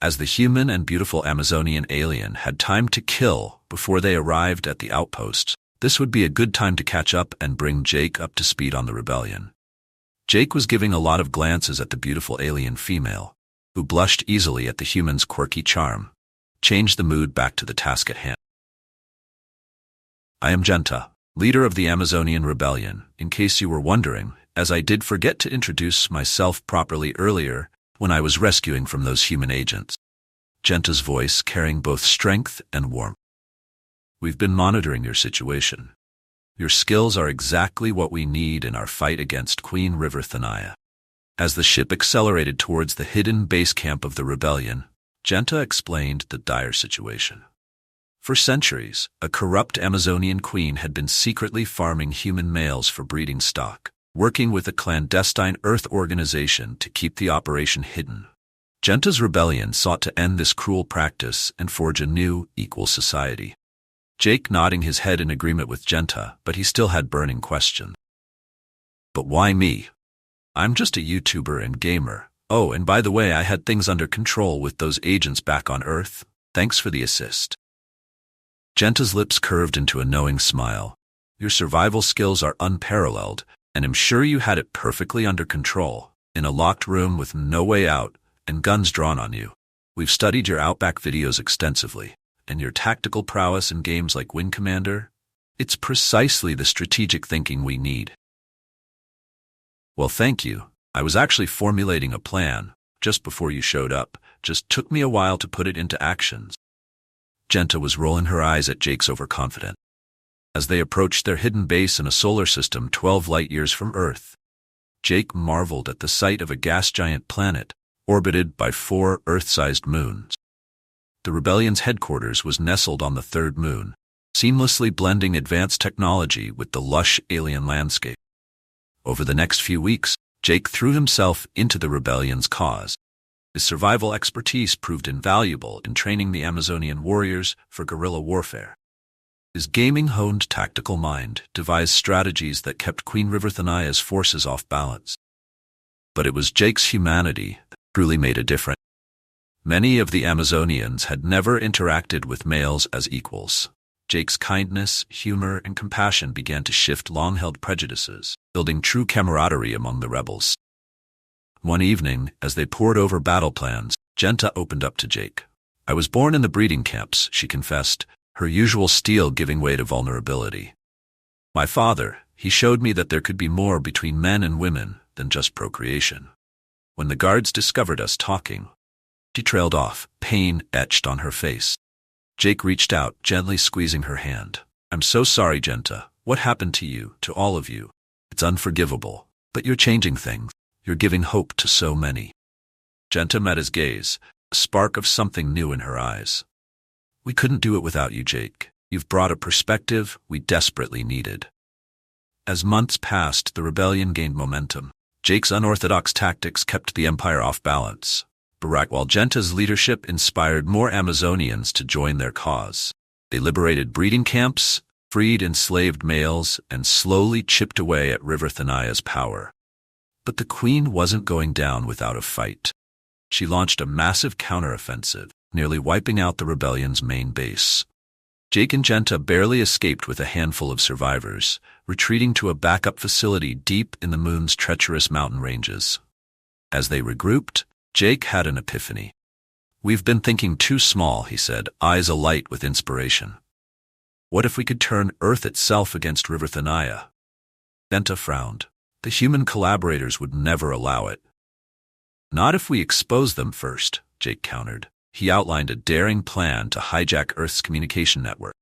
As the human and beautiful Amazonian alien had time to kill before they arrived at the outpost, this would be a good time to catch up and bring Jake up to speed on the rebellion. Jake was giving a lot of glances at the beautiful alien female, who blushed easily at the human's quirky charm, changed the mood back to the task at hand. I am Genta, leader of the Amazonian rebellion, in case you were wondering, as I did forget to introduce myself properly earlier when I was rescuing from those human agents. Genta's voice carrying both strength and warmth. We've been monitoring your situation. Your skills are exactly what we need in our fight against Queen River Thanaya. As the ship accelerated towards the hidden base camp of the rebellion, Genta explained the dire situation. For centuries, a corrupt Amazonian queen had been secretly farming human males for breeding stock, working with a clandestine Earth organization to keep the operation hidden. Genta's rebellion sought to end this cruel practice and forge a new, equal society. Jake nodding his head in agreement with Genta, but he still had burning questions. But why me? I'm just a YouTuber and gamer. Oh, and by the way, I had things under control with those agents back on Earth. Thanks for the assist. Genta's lips curved into a knowing smile. Your survival skills are unparalleled, and I'm sure you had it perfectly under control, in a locked room with no way out and guns drawn on you. We've studied your Outback videos extensively, and your tactical prowess in games like Wing Commander. It's precisely the strategic thinking we need. Well, thank you. I was actually formulating a plan just before you showed up. Just took me a while to put it into actions. Genta was rolling her eyes at Jake's overconfidence. As they approached their hidden base in a solar system 12 light-years from Earth, Jake marveled at the sight of a gas giant planet orbited by 4 Earth-sized moons. The rebellion's headquarters was nestled on the third moon, seamlessly blending advanced technology with the lush alien landscape. Over the next few weeks, Jake threw himself into the rebellion's cause. His survival expertise proved invaluable in training the Amazonian warriors for guerrilla warfare. His gaming-honed tactical mind devised strategies that kept Queen River Thanaya's forces off balance. But it was Jake's humanity that truly made a difference. Many of the Amazonians had never interacted with males as equals. Jake's kindness, humor, and compassion began to shift long-held prejudices, building true camaraderie among the rebels. One evening, as they pored over battle plans, Genta opened up to Jake. I was born in the breeding camps, she confessed, her usual steel giving way to vulnerability. My father, he showed me that there could be more between men and women than just procreation. When the guards discovered us talking, she trailed off, pain etched on her face. Jake reached out, gently squeezing her hand. I'm so sorry, Genta. What happened to you, to all of you? It's unforgivable. But you're changing things. You're giving hope to so many. Genta met his gaze, a spark of something new in her eyes. We couldn't do it without you, Jake. You've brought a perspective we desperately needed. As months passed, the rebellion gained momentum. Jake's unorthodox tactics kept the Empire off balance. While Genta's leadership inspired more Amazonians to join their cause. They liberated breeding camps, freed enslaved males, and slowly chipped away at River Thanaya's power. But the Queen wasn't going down without a fight. She launched a massive counteroffensive, nearly wiping out the rebellion's main base. Jake and Genta barely escaped with a handful of survivors, retreating to a backup facility deep in the moon's treacherous mountain ranges. As they regrouped, Jake had an epiphany. We've been thinking too small, he said, eyes alight with inspiration. What if we could turn Earth itself against River Thanaya? Genta frowned. The human collaborators would never allow it. Not if we expose them first, Jake countered. He outlined a daring plan to hijack Earth's communication network,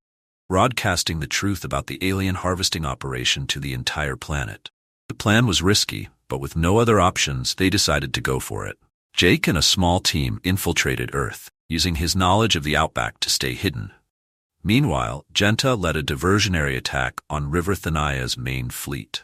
broadcasting the truth about the alien harvesting operation to the entire planet. The plan was risky, but with no other options, they decided to go for it. Jake and a small team infiltrated Earth, using his knowledge of the Outback to stay hidden. Meanwhile, Genta led a diversionary attack on River Thanaya's main fleet.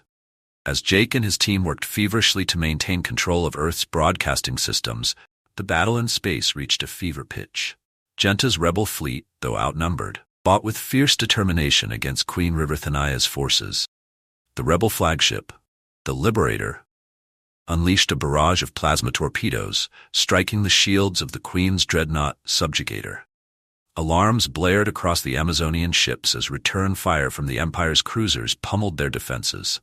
As Jake and his team worked feverishly to maintain control of Earth's broadcasting systems, the battle in space reached a fever pitch. Genta's rebel fleet, though outnumbered, fought with fierce determination against Queen River Thanaya's forces. The rebel flagship, the Liberator, unleashed a barrage of plasma torpedoes, striking the shields of the Queen's dreadnought Subjugator. Alarms blared across the Amazonian ships as return fire from the Empire's cruisers pummeled their defenses.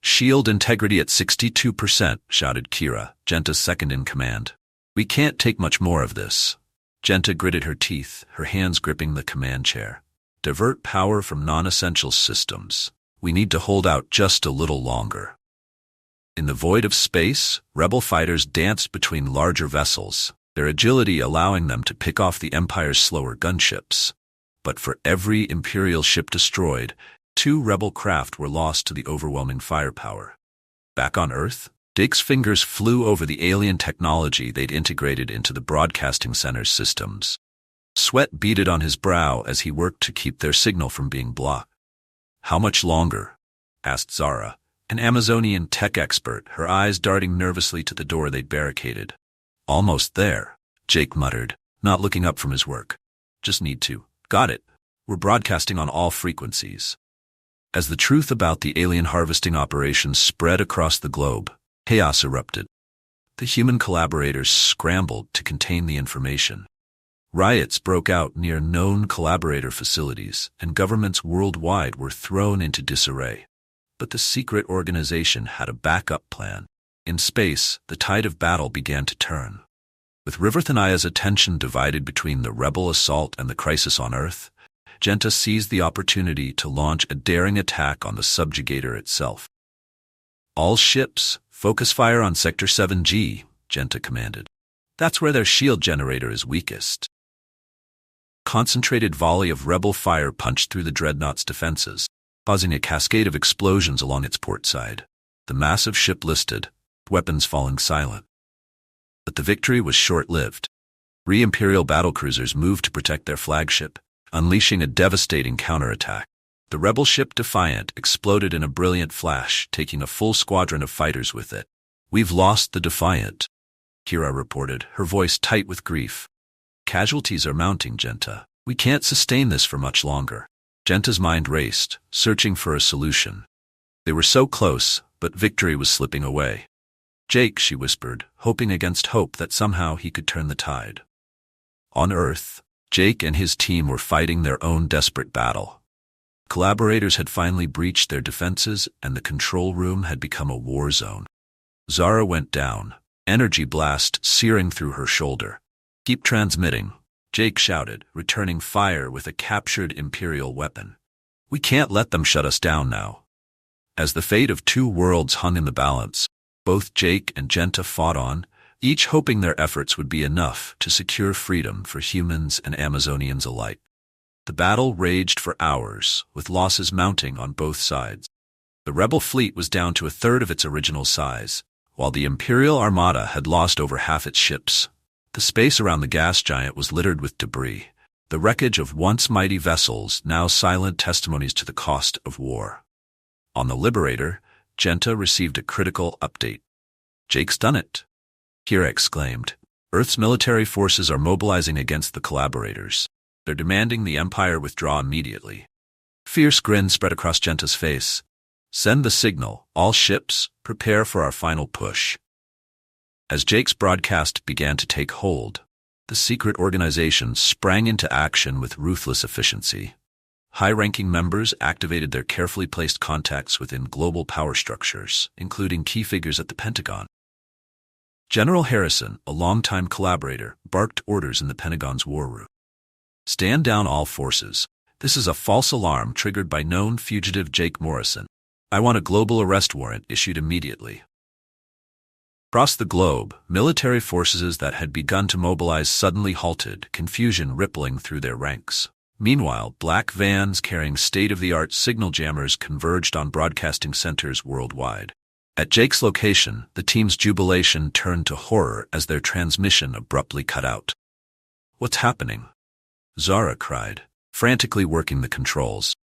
"Shield integrity at 62%, shouted Kira, Genta's second-in-command. "We can't take much more of this." Genta gritted her teeth, her hands gripping the command chair. "Divert power from non-essential systems. We need to hold out just a little longer." In the void of space, rebel fighters danced between larger vessels, their agility allowing them to pick off the Empire's slower gunships. But for every Imperial ship destroyed, 2 rebel craft were lost to the overwhelming firepower. Back on Earth, Jake's fingers flew over the alien technology they'd integrated into the broadcasting center's systems. Sweat beaded on his brow as he worked to keep their signal from being blocked. "How much longer?" asked Zara, an Amazonian tech expert, her eyes darting nervously to the door they'd barricaded. "Almost there," Jake muttered, not looking up from his work. "Just need to. Got it. We're broadcasting on all frequencies." As the truth about the alien harvesting operations spread across the globe, chaos erupted. The human collaborators scrambled to contain the information. Riots broke out near known collaborator facilities, and governments worldwide were thrown into disarray. But the secret organization had a backup plan. In space, the tide of battle began to turn. With Riverthania's attention divided between the rebel assault and the crisis on Earth, Genta seized the opportunity to launch a daring attack on the Subjugator itself. "All ships, focus fire on Sector 7G, Genta commanded. "That's where their shield generator is weakest." Concentrated volley of rebel fire punched through the dreadnought's defenses, causing a cascade of explosions along its port side. The massive ship listed, weapons falling silent. But the victory was short-lived. 3 Imperial battlecruisers moved to protect their flagship, unleashing a devastating counterattack. The rebel ship Defiant exploded in a brilliant flash, taking a full squadron of fighters with it. "We've lost the Defiant," Kira reported, her voice tight with grief. "Casualties are mounting, Genta. We can't sustain this for much longer." Genta's mind raced, searching for a solution. They were so close, but victory was slipping away. "Jake," she whispered, hoping against hope that somehow he could turn the tide. On Earth, Jake and his team were fighting their own desperate battle. Collaborators had finally breached their defenses, and the control room had become a war zone. Zara went down, energy blast searing through her shoulder. "Keep transmitting," Jake shouted, returning fire with a captured Imperial weapon. "We can't let them shut us down now." As the fate of 2 worlds hung in the balance, both Jake and Genta fought on, each hoping their efforts would be enough to secure freedom for humans and Amazonians alike. The battle raged for hours, with losses mounting on both sides. The rebel fleet was down to 1/3 of its original size, while the Imperial Armada had lost over half its ships. The space around the gas giant was littered with debris, the wreckage of once mighty vessels now silent testimonies to the cost of war. On the Liberator, Genta received a critical update. "Jake's done it," Kira exclaimed. "Earth's military forces are mobilizing against the collaborators. They're demanding the Empire withdraw immediately." Fierce grin spread across Genta's face. "Send the signal. All ships, prepare for our final push." As Jake's broadcast began to take hold, the secret organization sprang into action with ruthless efficiency. High-ranking members activated their carefully placed contacts within global power structures, including key figures at the Pentagon. General Harrison, a longtime collaborator, barked orders in the Pentagon's war room. "Stand down all forces. This is a false alarm triggered by known fugitive Jake Morrison. I want a global arrest warrant issued immediately." Across the globe, military forces that had begun to mobilize suddenly halted, confusion rippling through their ranks. Meanwhile, black vans carrying state-of-the-art signal jammers converged on broadcasting centers worldwide. At Jake's location, the team's jubilation turned to horror as their transmission abruptly cut out. "What's happening?" Zara cried, frantically working the controls.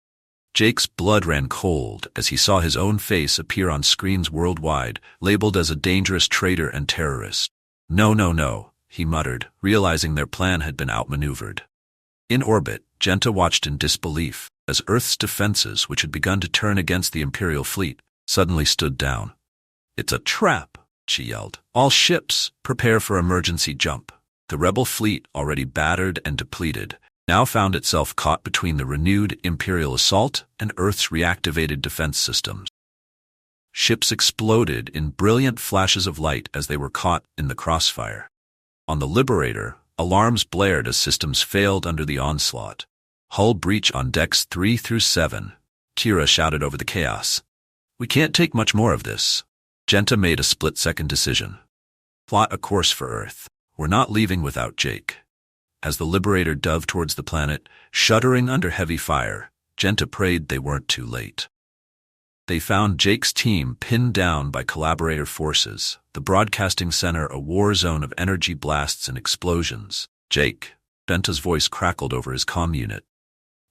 Jake's blood ran cold as he saw his own face appear on screens worldwide, labeled as a dangerous traitor and terrorist. No, he muttered, realizing their plan had been outmaneuvered. In orbit, Genta watched in disbelief as Earth's defenses, which had begun to turn against the Imperial fleet, suddenly stood down. "It's a trap," she yelled. All ships, prepare for emergency jump. The rebel fleet, already battered and depleted, now found itself caught between the renewed Imperial assault and Earth's reactivated defense systems. Ships exploded in brilliant flashes of light as they were caught in the crossfire. On the Liberator, alarms blared as systems failed under the onslaught. Hull breach on decks 3 through 7, Kira shouted over the chaos. We can't take much more of this. Genta made a split-second decision. Plot a course for Earth. We're not leaving without Jake. As the Liberator dove towards the planet, shuddering under heavy fire, Genta prayed they weren't too late. They found Jake's team pinned down by collaborator forces, the broadcasting center a war zone of energy blasts and explosions. Jake, Genta's voice crackled over his comm unit.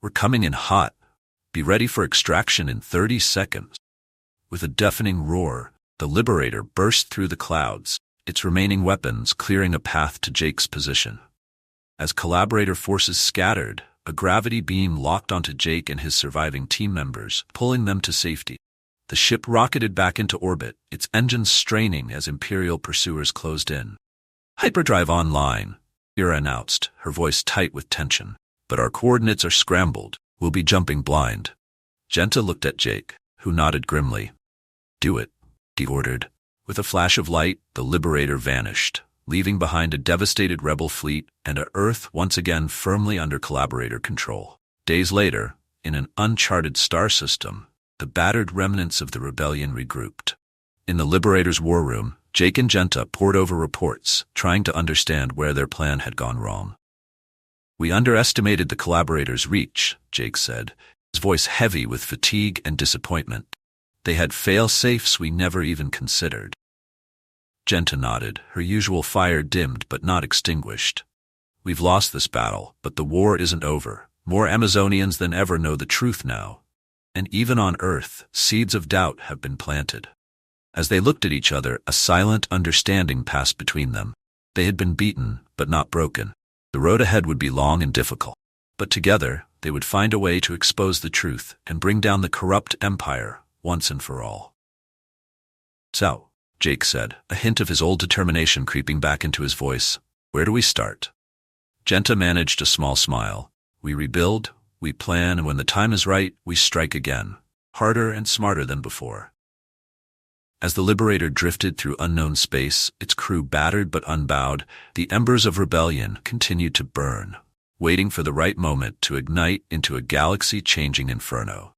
We're coming in hot. Be ready for extraction in 30 seconds. With a deafening roar, the Liberator burst through the clouds, its remaining weapons clearing a path to Jake's position. As collaborator forces scattered, a gravity beam locked onto Jake and his surviving team members, pulling them to safety. The ship rocketed back into orbit, its engines straining as Imperial pursuers closed in. Hyperdrive online, Kira announced, her voice tight with tension. But our coordinates are scrambled. We'll be jumping blind. Genta looked at Jake, who nodded grimly. Do it, he ordered. With a flash of light, the Liberator vanished, leaving behind a devastated rebel fleet and a Earth once again firmly under collaborator control. Days later, in an uncharted star system, the battered remnants of the rebellion regrouped. In the Liberator's war room, Jake and Genta pored over reports, trying to understand where their plan had gone wrong. We underestimated the collaborators' reach, Jake said, his voice heavy with fatigue and disappointment. They had fail-safes we never even considered. Genta nodded, her usual fire dimmed but not extinguished. We've lost this battle, but the war isn't over. More Amazonians than ever know the truth now. And even on Earth, seeds of doubt have been planted. As they looked at each other, a silent understanding passed between them. They had been beaten, but not broken. The road ahead would be long and difficult, but together they would find a way to expose the truth and bring down the corrupt empire once and for all. So, Jake said, a hint of his old determination creeping back into his voice, where do we start? Genta managed a small smile. We rebuild, we plan, and when the time is right, we strike again, harder and smarter than before. As the Liberator drifted through unknown space, its crew battered but unbowed, the embers of rebellion continued to burn, waiting for the right moment to ignite into a galaxy-changing inferno.